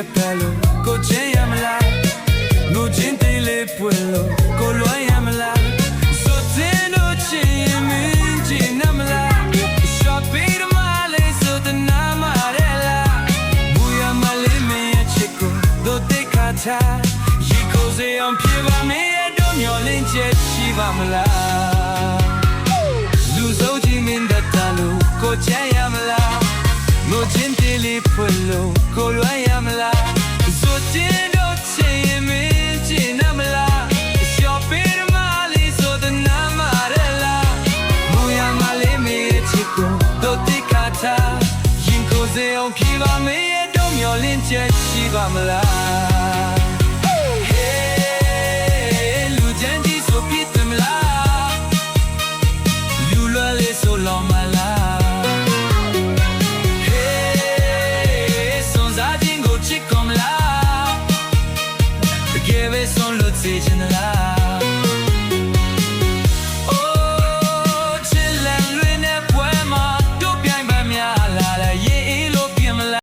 ရဲ့ဖက်လို့ကိုချင်းရမလားငိုချင်းတေးလေးပွင့်လို့ကိုလွှမ်းရမလားဆိုတဲ့လို့ချင်းရင်မင်းချင်နမလားရှော့ပေးရမလေးဆိုတဲ့နာမရဲလားဘူရမလေးမင်းရဲ့ချစ်ကိုတို့တိတ်ခါချရေကိုစေအောင်ပြေပါမင်းရဲ့တို့မျောလင်းချက်ရှိပါမလားလူစိုးကြီးမင်းတတလို့ကိုချမ်းရမလားငိုချင်းတေးလေးဖွင့်လို့ကိုလွှမ်းရမလားဆိုတဲ့လို့ချင်းရင်မင်းချင်နမလားရှော့ပေးရမလေးဆိုတဲ့နာမရဲလားဘူရမလေးမင်းရဲ့ချစ်ကိုတို့တိတ်ခါချရင်ကိုစေအောင်ပြေပါမင်းရဲ့တို့မျောလင်းချက်ရှိပါမလား